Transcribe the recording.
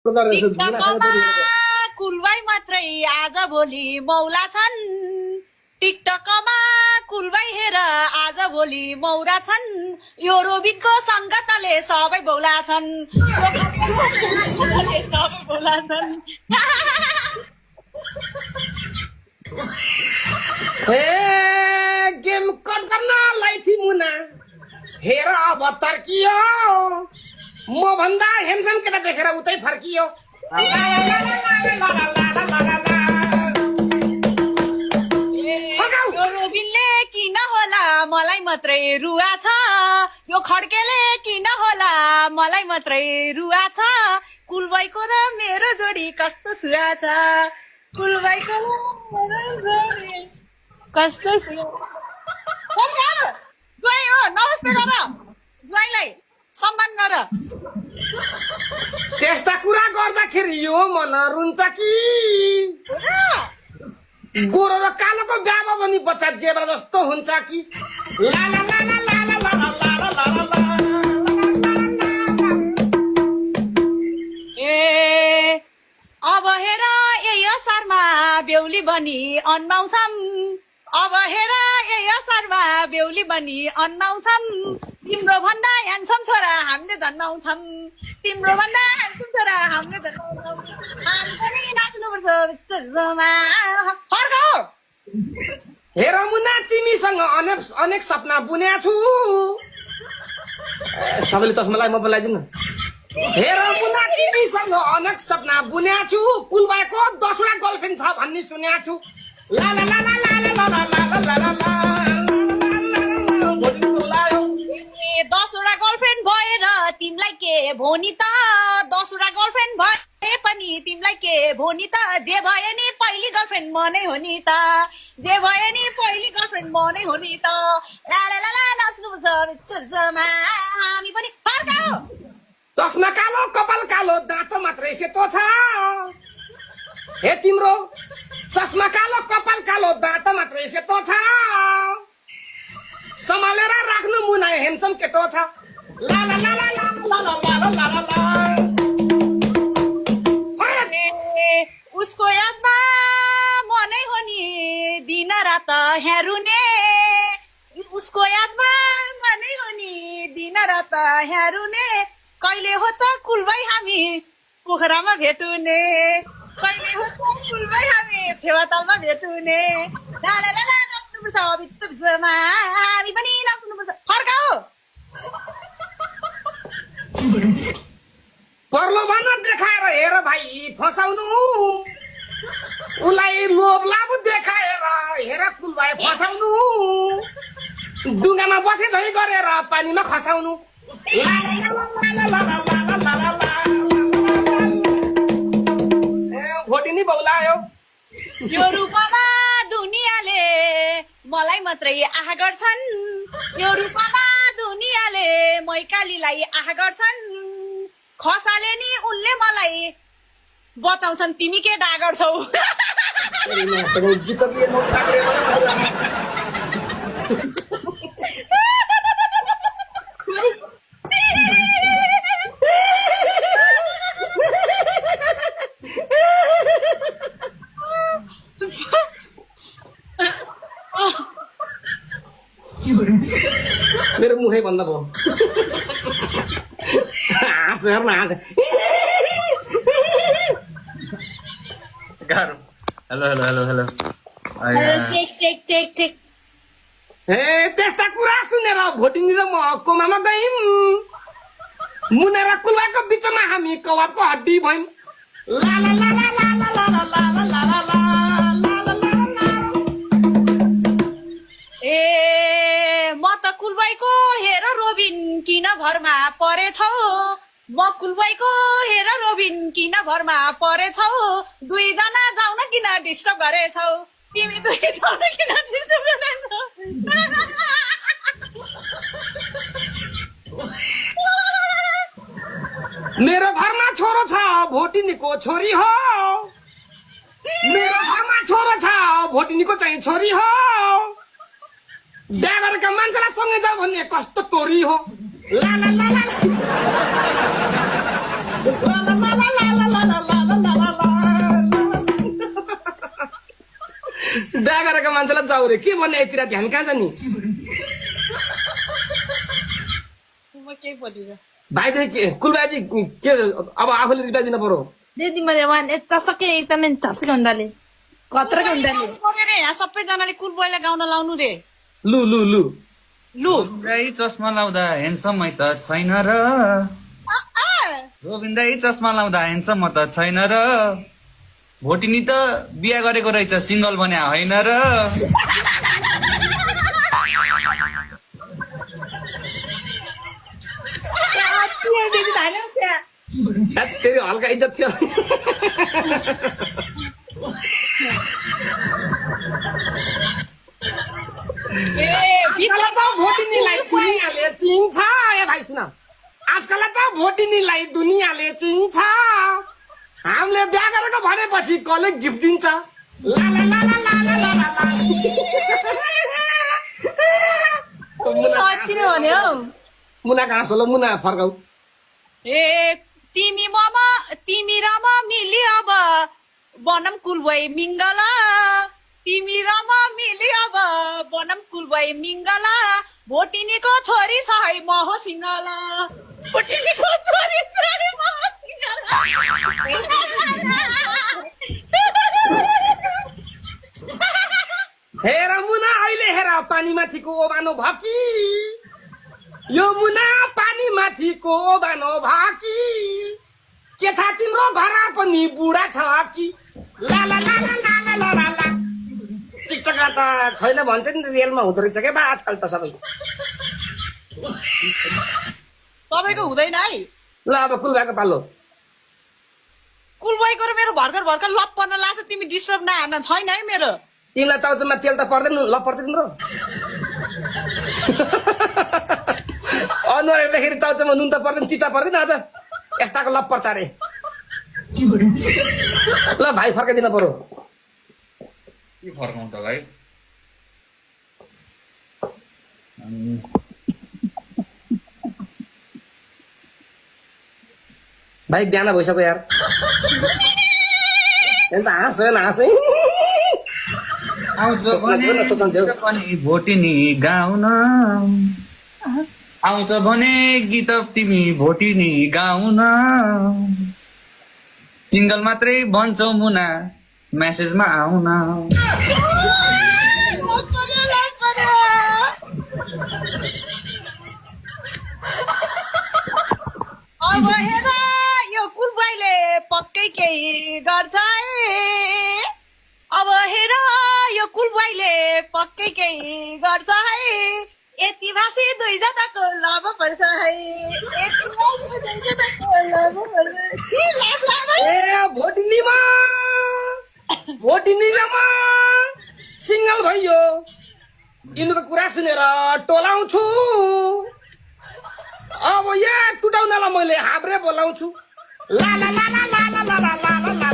कुलबाई मात्रै आज भोलि मौला छन्। टिकटकमा कुलबाई हेर आज भोलि मौरा छन्। यो रोबिनको संगतले सबै बौला छन्। सबै बौला छन्। गेम कट गर्न लाइथी मुना हेर अब तर्कियो म भन्दा हेन्सम केटा देखेर उतै फर्कियो। यो रोबिनले किन होला मलाई मात्रै रुवा छ। यो खड्केले किन होला मलाई मात्रै रुवा छ। कुलबाईको र मेरो जोडी कस्तो सुहा छ। कुलबाईको र मेरो जोडी कस्तो सुहा। ज्वाइँ हो नमस्ते गर ज्वाइँलाई सम्मान गर। त्यस्ता कुरा गर्दाखेरि यो मन रुन्छ कि गोरो र कालोको ब्याबा पनि बच्चा जेब्रा जस्तो हुन्छ कि। ला ला ला ला ला ला ला ला ला ला ला। ए अब हेर यही असारमा बेहुली बनी अन्माउँछौँ। अब हेर यही असारमा बेहुली बनी अन्माउँछौँ। तिम्रो भन्दा ह्यान्डसम छोरा हामीले धन्नाउँछौँ। तिम्रो भन्दा ह्यान्डसम छोरा हामीले धन्नाउँछौँ। हामी पनि नाच्नुपर्छ फर्क हो। हेर मुना तिमीसँग अनेक सपना बुनेको छु। सबैले चस्मालाई म बोलाइदिनु। हेर मुना तिमीसँग अनेक सपना बुनेको छु। कुलबाईको 10वटा गर्लफ्रेन्ड छ भन्ने सुनेको छु। ला ला ला ला ला ला ला ला ला ला ला। 10वटा गर्लफ्रेन्ड भएर तिमीलाई के भोनी त। 10वटा गर्लफ्रेन्ड भए पनि तिमीलाई के भोनी त। जे भयो नि पहिली गर्लफ्रेन्ड म नै हो नि त। जे भयो नि पहिली गर्लफ्रेन्ड म नै हो नि त। ला ला ला ला नाच्नुपर्छ हामी पनि फर्काऊ। चस्मा कालो कपाल कालो दाँत मात्रै सेतो छ। हे तिम्रो चस्मा कालो कपाल कालो दाँत मात्रै सेतो छ। सम्हालेर राख्नु मुना हेन्सम केटो छ। ला ला ला ला ला ला ला ला ला ला ला। उसको यादमा म नै हो नि दिन रात हेरुने। उसको यादमा म नै हो नि दिन रात हेरुने। कहिले हो त कुलबाई हामी पोखरामा भेटुने। कहिले हो त कुलबाई हामी फेवातालमा भेटुने। ला ला ला ला नाच्नुपर्छ बिचमा हामी पनि नाच्नुपर्छ फर्काऊ। प्रलोभन देखाएर हेर भाइ फसाउनु। उसलाई लोभ लाभ देखाएर हेर कुलबाई फसाउनु। डुङ्गामा बसे झै गरेर पानीमा खसाउनु। भोटिनी बौलायो। यो रूपमा दुनियाँले मलाई मात्रै आह गर्छन्। यो रूपमा दुनियाँले मैकालीलाई आह गर्छन्। खसाले नि उनले मलाई बचाउँछन् तिमी के डा गर्छौ। मेरो मुखै बन्द भयो। हाँस हेर्न हाँस। Hello hello hello hello. त्यस्ता कुरा सुनेर भोटिनी र म कोमामा गयौँ। मुना र कुलबाईको बिचमा हामी कवाबको हड्डी भयौँ। ला ला ला ला ला ला ला ला ला ला ला ला। ए म त कुलबाईको हेर रोबिन किन भरमा परेछौ। म कुलबाईको हेर रोबिन किन भरमा परेछौ। दुईजना जाउन किन डिस्टर्ब गरेछौ। तिमी दुईजना किन डिस्टर्ब गरेछौ। मेरो घरमा छोरो छ भोटिनीको छोरी हो। मेरो घरमा छोरो छ भोटिनीको चाहिँ छोरी हो। बिहा गरेका मान्छेलाई सँगै जाऊ भन्ने कस्तो तोरी हो। ला ला ला ला ला ला ला ला ला ला ला। मान्छेलाई जाऊ रे के भन्ने यति राति हामी कहाँ जाने म केही बोलिरह भाइदेखि कुलबाजी के अब आफूले रिप्लाई दिन पर्यो Dedi Mariawan, tasake एकदमै tasake हुँदाले कत्रको हुँदाले पऱ्यो रे यहाँ सबैजनाले कुल बोइलाई गाउन लाउनु रे लु लु लु लु गोविन्दै चस्मा लाउँदा ह्यान्डसम त छैन र गोविन्दै चस्मा लाउँदा ह्यान्डसम त छैन र भोटिनी त बिहा गरेको रहेछ सिंगल भने होइन र दिदी धान्यो क्या तेरि हल्का इज्जत थियो आजकल त भोटिनीलाई दुनियाँले चिन्छ ए भाइ सुन आजकल त भोटिनीलाई दुनियाँले चिन्छ हामीले बिहा गरेको भनेपछि कसले गिफ्ट दिन्छ ला ला ला ला ला ला ला ला किन भन्यो मुना कहाँ छ ल मुना फर्काउ ए तिमी र म मिली अब बनम कुल भए मिङ्गला तिमी र म मिली अब बनम कुल भए मिङ्गला भोटिनीको छोरी छ है म हो सिङ्गला भोटिनीको छोरी छ है म हो सिङ्गला हेर मुना अहिले हेर पानीमाथिको ओबानो भकी यो मुना पानीमाथिको ओबानो भकी के थाहा तिम्रो घर पनि बुढा छ कि ला ला ला ला ला ला ला ला ला टिकटकमा त छैन भन्छ नि रियलमा हुँदो रहेछ क्या बा आजकल त सबै तपाईँको हुँदैन है ल अब कुलबाको पालो कुल भइको र मेरो भर्खर भर्खर लप पर्न लाग्छ तिमी डिस्टर्ब नहार्न छैन है मेरो तिमीलाई चाउचाउमा तेल त पर्दैन ल पर्छ तिम्रो अनुहार हेर्दाखेरि चाउचाउमा नुन त पर्दैन चिटा पर्दैन अझ यस्ताको लप पर्छ अरे ल भाइ फर्काइदिन पर्यो के फर्काउँ त भाइ भाइ बिहान भइसक्यो यार हाँस होइन हाँस है आउँछ पनि भोटिनी गाउन आउँछ भने गीत तिमी भोटिनी गाउन सिङ्गल मात्रै भन्छौ मुना मेसेजमा आउन अब हेर यो कुल भाइले पक्कै केही गर्छ है अब हेर यो कुल भाइले पक्कै केही गर्छ है यति भाषी दुईजनाको लब पर्छ है यति भाषी दुईजनाको लब पर्छ ए भोटिनीमा सिङ्गल भइयो यिनीको कुरा सुनेर टोलाउँछु अब यहाँ टुटाउनलाई मैले हाब्रे बोलाउँछु ला ला ला ला ला ला ला ला ला ला